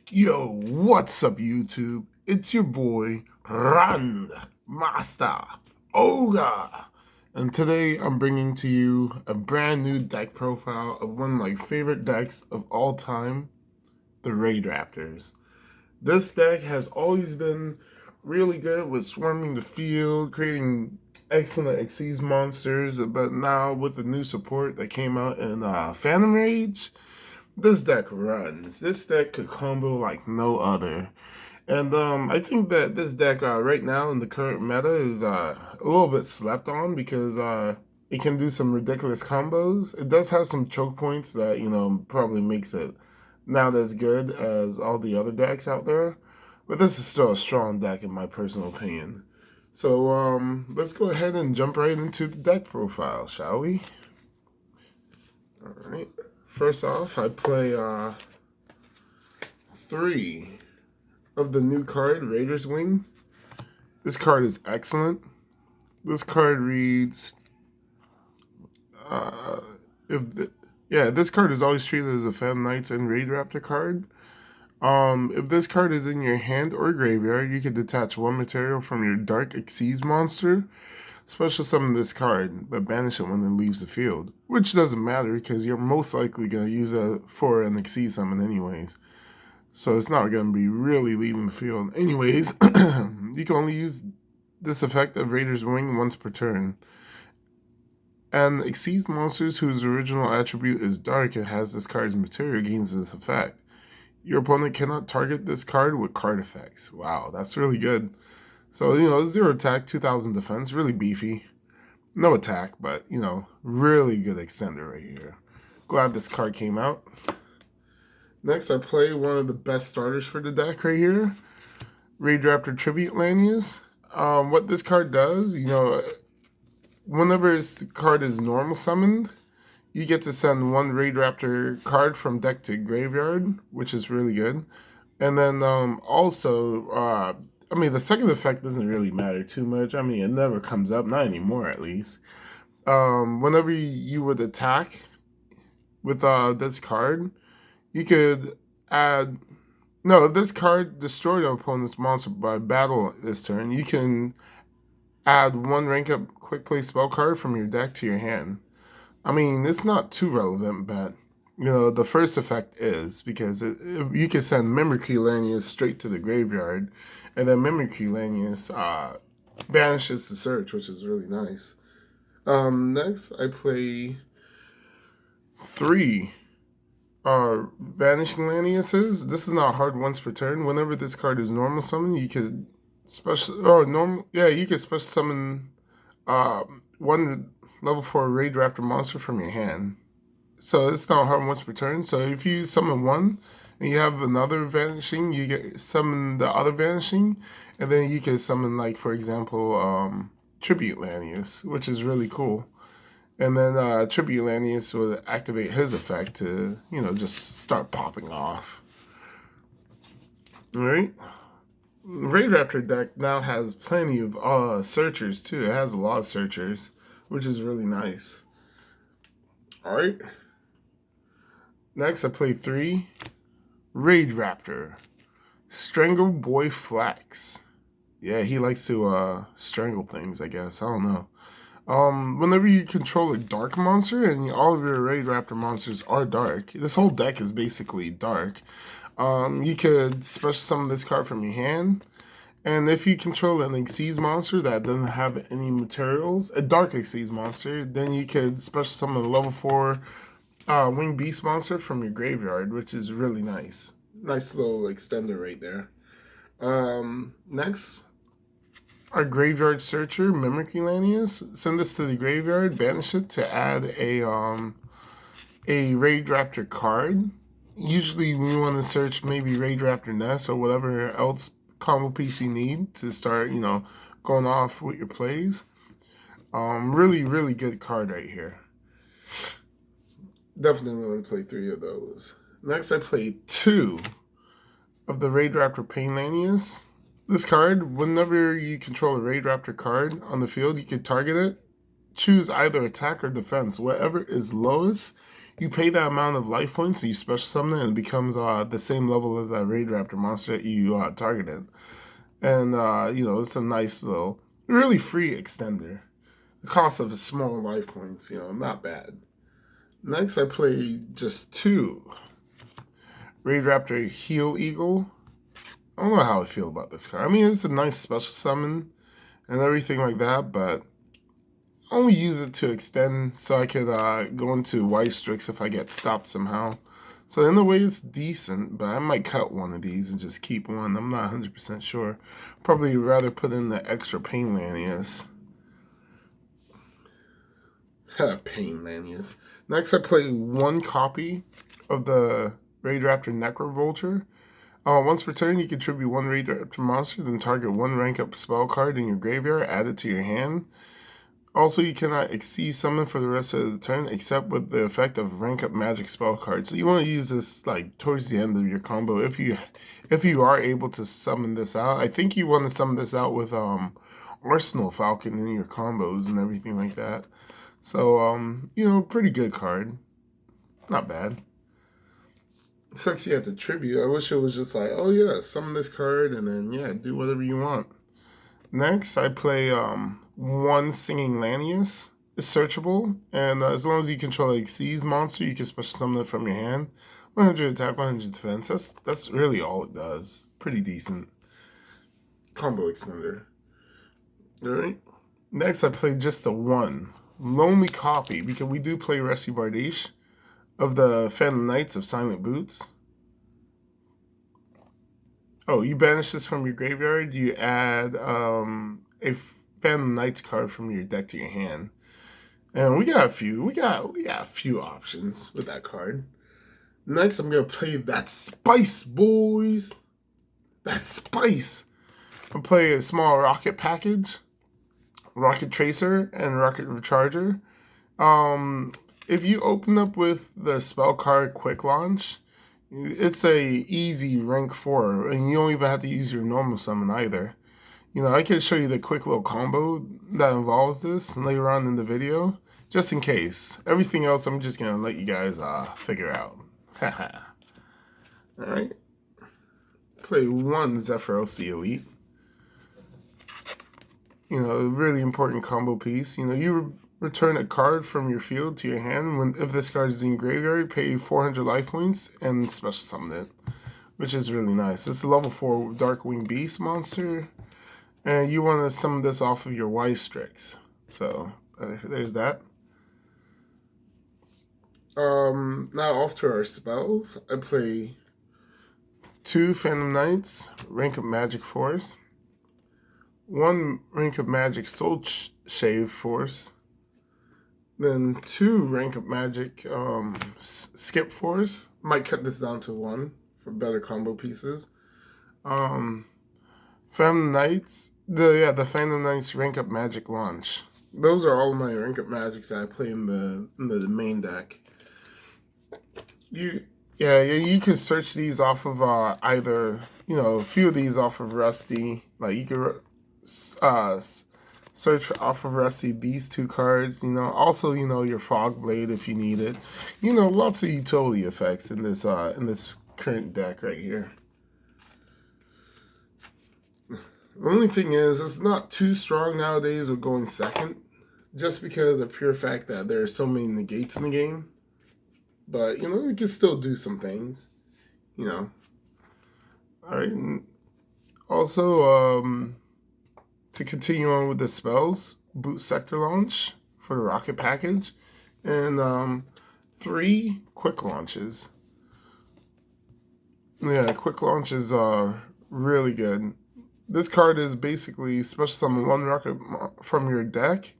Yo, what's up, YouTube? It's your boy, Grandmasta Oga. And today I'm bringing to you a brand new deck profile of one of my favorite decks of all time, the RAIDRAPTORs. This deck has always been really good with swarming the field, creating excellent Xyz monsters, but now with the new support that came out in Phantom Rage, this deck runs. This deck could combo like no other. And I think that this deck right now in the current meta is a little bit slept on because it can do some ridiculous combos. It does have some choke points that, probably makes it not as good as all the other decks out there. But this is still a strong deck in my personal opinion. So let's go ahead and jump right into the deck profile, shall we? Alright. First off, I play 3 of the new card, Raider's Wing. This card is excellent. This card reads, this card is always treated as a Phantom Knights and RAIDRAPTOR card. If this card is in your hand or graveyard, you can detach one material from your Dark Xyz monster, special summon this card, but banish it when it leaves the field. Which doesn't matter because you're most likely going to use it for an Xyz summon anyways. So it's not going to be really leaving the field. Anyways, you can only use this effect of Raider's Wing once per turn. And Xyz monsters whose original attribute is dark and has this card's material gains this effect. Your opponent cannot target this card with card effects. Wow, that's really good. So, 0 attack, 2000 defense, really beefy. No attack, but, really good extender right here. Glad this card came out. Next, I play one of the best starters for the deck right here, RAIDRAPTOR Tribute Lanius. What this card does, whenever this card is normal summoned, you get to send one RAIDRAPTOR card from deck to graveyard, which is really good. And then also, the second effect doesn't really matter too much. It never comes up, not anymore at least. Whenever you would attack with this card, you could add... No, if this card destroyed your opponent's monster by battle this turn, you can add one rank up quick play spell card from your deck to your hand. It's not too relevant, but, the first effect is, because you can send Mimicry Lanius straight to the graveyard, and then Mimicry Lanius banishes the search, which is really nice. Next, I play 3 Vanishing Laniuses. This is not hard once per turn. Whenever this card is normal summon, you could you could special summon one level 4 RAIDRAPTOR monster from your hand. So it's not hard once per turn. So if you summon one and you have another vanishing, you get summon the other vanishing, and then you can summon, like, for example, Tribute Lanius, which is really cool. And then Tribute Lanius will activate his effect to, just start popping off. Alright. RAIDRAPTOR deck now has plenty of searchers too. It has a lot of searchers, which is really nice. Alright. Next, I play 3 RAIDRAPTOR Strangle Boy Flex. Yeah, he likes to strangle things, I guess. I don't know. Whenever you control a dark monster, and all of your RAIDRAPTOR monsters are dark, this whole deck is basically dark. You could special summon this card from your hand, and if you control an Xyz monster that doesn't have any materials, a dark Xyz monster, then you could special summon a level 4 Winged Beast monster from your graveyard, which is really nice. Nice little extender right there. Next, our Graveyard Searcher, Mimicry Lanius. Send this to the graveyard, banish it to add a RAIDRAPTOR card. Usually we want to search maybe RAIDRAPTOR Nest or whatever else combo piece you need to start, going off with your plays. Really, really good card right here. Definitely want to play 3 of those. Next, I play 2 of the RAIDRAPTOR Pain Lanius. This card, whenever you control a RAIDRAPTOR card on the field, you can target it, choose either attack or defense. Whatever is lowest, You pay that amount of life points, and you special summon it, and it becomes the same level as that RAIDRAPTOR monster that you targeted. And, it's a nice little, really free extender. The cost of a small life points, not bad. Next, I play just 2 RAIDRAPTOR Heal Eagle. I don't know how I feel about this card. I mean, it's a nice special summon and everything like that, but I only use it to extend so I could go into White Strix if I get stopped somehow. So in a way, it's decent, but I might cut one of these and just keep one. I'm not 100% sure. Probably rather put in the extra Pain Lanius. Pain Lanius. Next, I play 1 copy of the RAIDRAPTOR Necrovulture. Once per turn, you contribute 1 RAIDRAPTOR monster, then target 1 rank up spell card in your graveyard, add it to your hand. Also, you cannot exceed summon for the rest of the turn, except with the effect of rank up magic spell cards. So you want to use this like towards the end of your combo if you are able to summon this out. I think you want to summon this out with Arsenal Falcon in your combos and everything like that. So pretty good card, not bad. Sucks you have to tribute. I wish it was just like, oh yeah, summon this card and then yeah, do whatever you want. Next, I play 1 Singing Lanius. It's searchable, and as long as you control a Xyz monster, you can special summon it from your hand. 100 attack, 100 defense. That's really all it does. Pretty decent combo extender. Alright. Next, I play just a 1 Lonely Copy, because we do play Rescue Bardache of the Phantom Knights of Silent Boots. Oh, you banish this from your graveyard, you add a Phantom Knights card from your deck to your hand. And we got a few options with that card. Next, I'm gonna play that spice, boys. That spice. I'm play a small rocket package, rocket tracer, and rocket recharger. If you open up with the spell card Quick Launch, it's a easy rank 4, and you don't even have to use your normal summon either. I can show you the quick little combo that involves this later on in the video, just in case. Everything else, I'm just gonna let you guys figure out. Alright. Play 1 Zephyros the Elite. A really important combo piece. You return a card from your field to your hand. If this card is in graveyard, pay 400 life points and special summon it, which is really nice. It's a level 4 Darkwing Beast monster, and you want to summon this off of your White Strix. So there's that. Now off to our spells. I play 2 Phantom Knights, rank up Magic Force, 1 rank up Magic Soul Shave Force, then 2 rank up Magic Skip Force. Might cut this down to 1 for better combo pieces. Phantom Knights, the Phantom Knights rank up Magic Launch. Those are all of my rank up magics that I play in the main deck. You can search these off of either a few of these off of Rusty. Like you can search off of Rusty these 2 cards. Also your Fog Blade if you need it. Lots of utility effects in this current deck right here. The only thing is, it's not too strong nowadays with going second, just because of the pure fact that there are so many negates in the game. But, it can still do some things, Alright. Also, to continue on with the spells, Boot Sector Launch for the rocket package, and 3 Quick Launches. Yeah, Quick Launches are really good. This card is basically special summon 1 rocket from your deck,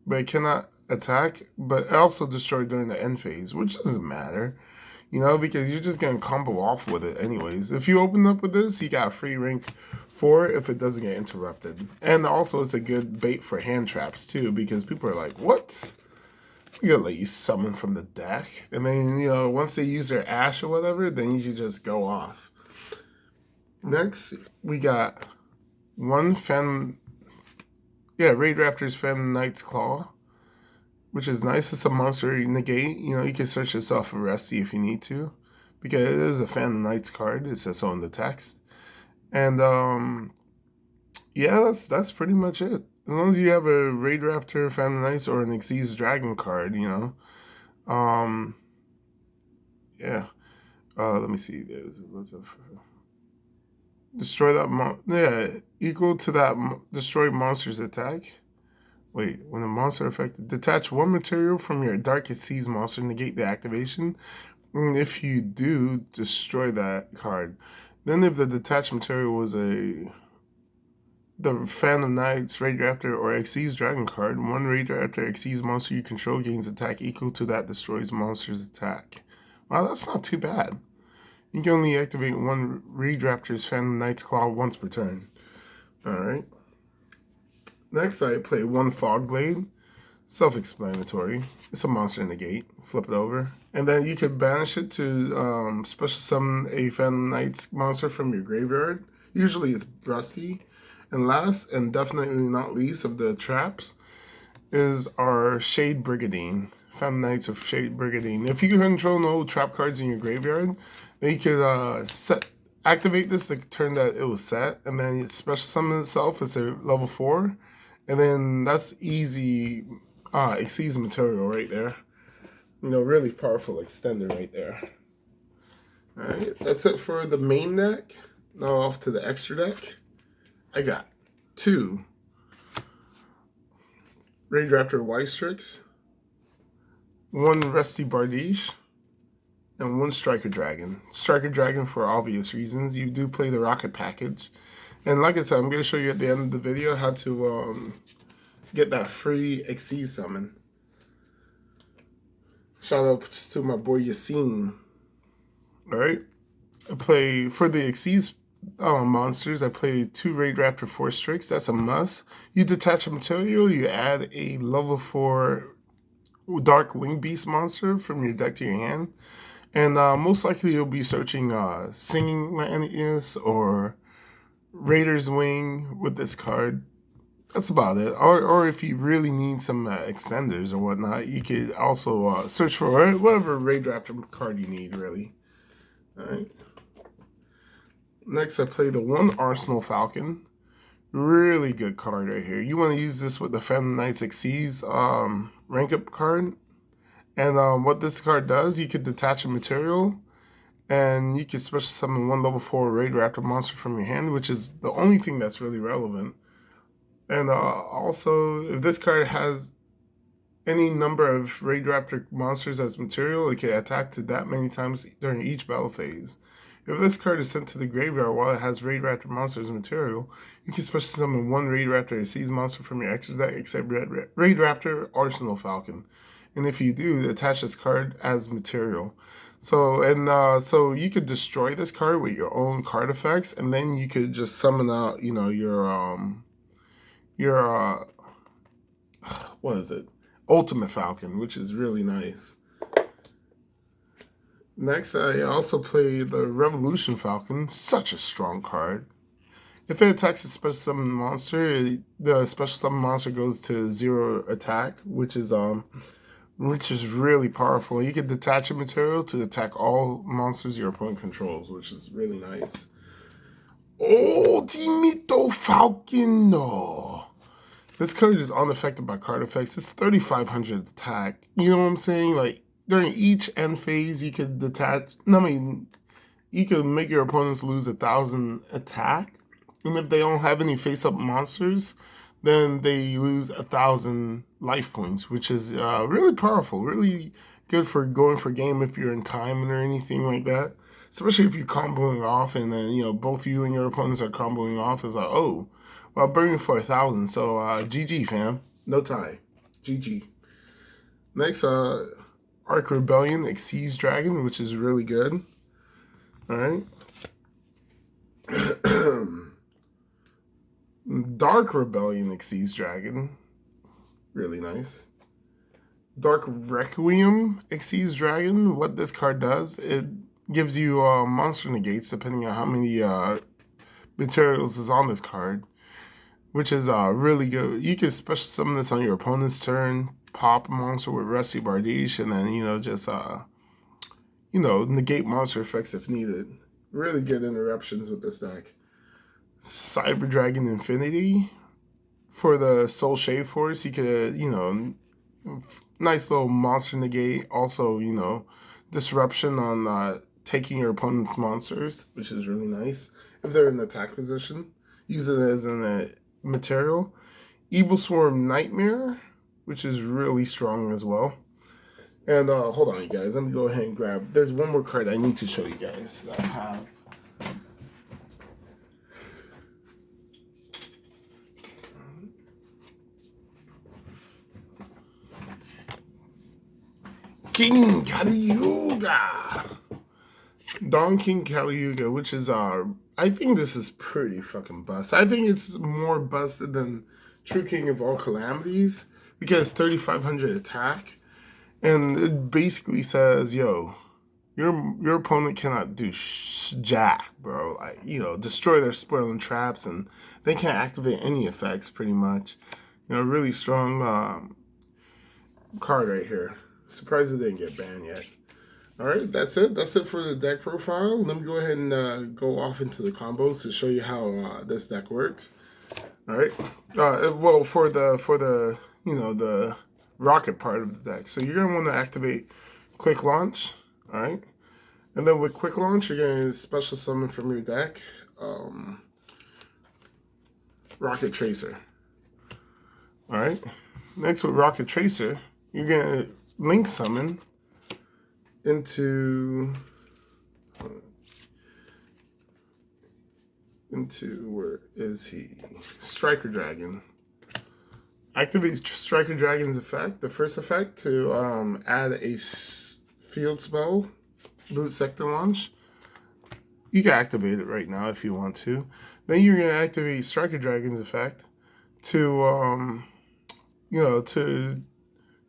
but it cannot attack, but it also destroyed during the end phase, which doesn't matter, because you're just going to combo off with it anyways. If you open up with this, you got free rank 4 if it doesn't get interrupted. And also it's a good bait for hand traps too, because people are like, what? We're going to let you summon from the deck. And then, once they use their Ash or whatever, then you just go off. Next, we got 1 RAIDRAPTOR's Phantom Knight's Claw. which is nice. It's a monster negate. You know, you can search yourself for Rusty if you need to, because it is a Fan of Knights card. It says so in the text. And yeah, that's pretty much it. As long as you have a Raidraptor, Fan of Knights, or an Xyz Dragon card, you know. Yeah. Let me see. What's up? Destroy that yeah, equal to that destroy monster's attack. Wait, when a monster affected, detach one material from your Dark Xyz monster, negate the activation. And if you do, destroy that card. Then if the detached material was the Fan of Knights, Raidraptor, or Xyz Dragon card, one Raidraptor Xyz monster you control gains attack equal to that destroys monster's attack. Wow, that's not too bad. You can only activate one Raidraptor's Fan of Knight's Claw once per turn. Alright. Next, I play one Fog Blade. Self-explanatory. It's a monster in the gate. Flip it over. And then you can banish it to special summon a Fan of Knight's monster from your graveyard. Usually it's Rusty. And last, and definitely not least of the traps, is our Shade Brigandine. Fan of Knights of Shade Brigandine. If you can control no trap cards in your graveyard, then you could activate this the turn that it was set, and then it special summon itself. It's a level 4, and then that's easy Xyz material right there. You know, really powerful extender right there. Alright, that's it for the main deck. Now off to the extra deck. I got 2 Raidraptor Wystrix, 1 Rusty Bardiche, and 1 Striker Dragon. Striker Dragon for obvious reasons. You do play the Rocket Package. And like I said, I'm going to show you at the end of the video how to get that free Xyz summon. Shout out to my boy Yassine. Alright. I play, for the Xyz monsters, I play 2 Raidraptor Force Strix. That's a must. You detach a material, you add a level 4 Dark Wing Beast monster from your deck to your hand. And most likely you'll be searching Singing Lanius or Raider's Wing with this card. That's about it. Or if you really need some extenders or whatnot, you could also search for whatever Raidraptor card you need, really. Alright. Next, I play the 1 Arsenal Falcon. Really good card right here. You want to use this with the Fan of Knights Xyz rank up card. And what this card does, you could detach a material, and you could special summon 1 level 4 Raidraptor monster from your hand, which is the only thing that's really relevant. And also, if this card has any number of Raidraptor monsters as material, it can attack to that many times during each battle phase. If this card is sent to the graveyard while it has Raidraptor monsters as material, you can special summon 1 Raidraptor Xyz monster from your extra deck except Raidraptor Arsenal Falcon. And if you do, attach this card as material. So so you could destroy this card with your own card effects, and then you could just summon out, you know, your what is it? Ultimate Falcon, which is really nice. Next, I also play the Revolution Falcon. Such a strong card. If it attacks a special summon monster, the special summon monster goes to 0 attack, which is really powerful. You can detach a material to attack all monsters your opponent controls, which is really nice. Ultimito Falcon. No. This card is unaffected by card effects. It's 3,500 attack. You know what I'm saying? Like, during each end phase, you could detach. I mean, you could make your opponents lose 1,000 attack. And if they don't have any face-up monsters, then they lose 1,000 life points, which is really powerful, really good for going for game if you're in time or anything like that. Especially if you're comboing off, and then, you know, both you and your opponents are comboing off. It's like, oh, well, I'm burning for 1,000. So GG, fam. No tie. GG. Next, Arc Rebellion Xyz Dragon, which is really good. All right. Dark Rebellion Xyz Dragon. Really nice. Dark Requiem Xyz Dragon. What this card does, it gives you monster negates depending on how many materials is on this card, which is really good. You can special summon this on your opponent's turn pop a monster with Rusty Bardiche, and then, you know, just, you know, negate monster effects if needed. Really good interruptions with this deck. Cyber Dragon Infinity. For the Soul Shade Force, you could, you know, nice little monster negate. Also, you know, disruption on taking your opponent's monsters, which is really nice. If they're in attack position, use it as a material. Evil Swarm Nightmare, which is really strong as well. And hold on, you guys. Let me go ahead and grab. There's one more card I need to show you guys that I have. King Kali-Yuga! Don King Kali-Yuga, which is, I think this is pretty fucking bust. I think it's more busted than True King of All Calamities, because 3,500 attack, and it basically says, yo, your opponent cannot do jack, bro. Like, you know, destroy their spoiling traps, and they can't activate any effects, pretty much. You know, really strong card right here. Surprised it didn't get banned yet. Alright, that's it. That's it for the deck profile. Let me go ahead and go off into the combos to show you how this deck works. Alright. Well, for the you know, the rocket part of the deck. So you're gonna want to activate Quick Launch. Alright. And then with Quick Launch, you're gonna special summon from your deck Rocket Tracer. Alright. Next with Rocket Tracer, you're gonna link summon into where is he? Striker Dragon. Activate Striker Dragon's effect. The first effect to add a field spell, Boot Sector Launch. You can activate it right now if you want to. Then you're gonna activate Striker Dragon's effect to you know, to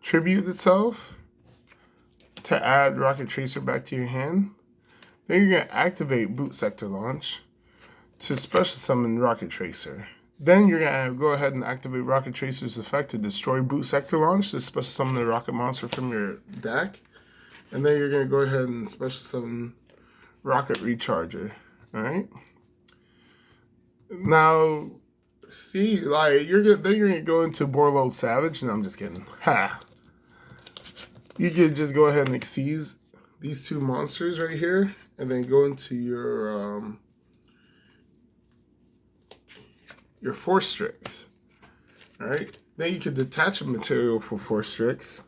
tribute itself, to add Rocket Tracer back to your hand. Then you're going to activate Boot Sector Launch to special summon Rocket Tracer. Then you're going to go ahead and activate Rocket Tracer's effect to destroy Boot Sector Launch to special summon the Rocket Monster from your deck. And then you're going to go ahead and special summon Rocket Recharger. Alright? Now, see, like, then you're going to go into Borload Savage. No, I'm just kidding. Ha! You could just go ahead and exceed these two monsters right here, and then go into your Force Strix. Alright? Then you could detach a material for Force Strix.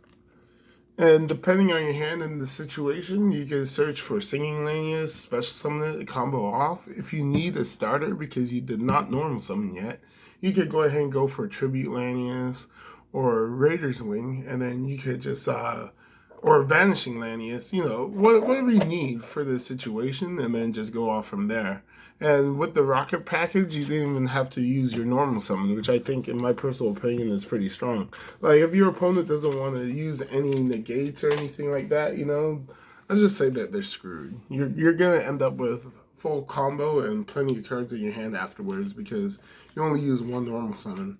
And depending on your hand and the situation, you can search for Singing Lanius, special summon it, combo off. If you need a starter because you did not normal summon yet, you could go ahead and go for Tribute Lanius or Raider's Wing, and then you could just, or Vanishing Lanius, you know, whatever you need for the situation, and then just go off from there. And with the Rocket package, you didn't even have to use your normal summon, which I think, in my personal opinion, is pretty strong. Like, if your opponent doesn't want to use any negates or anything like that, you know, let's just say that they're screwed. You're going to end up with full combo and plenty of cards in your hand afterwards because you only use one normal summon.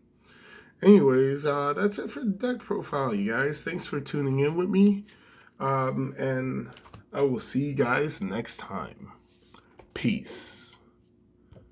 Anyways, that's it for the deck profile, you guys. Thanks for tuning in with me. And I will see you guys next time. Peace.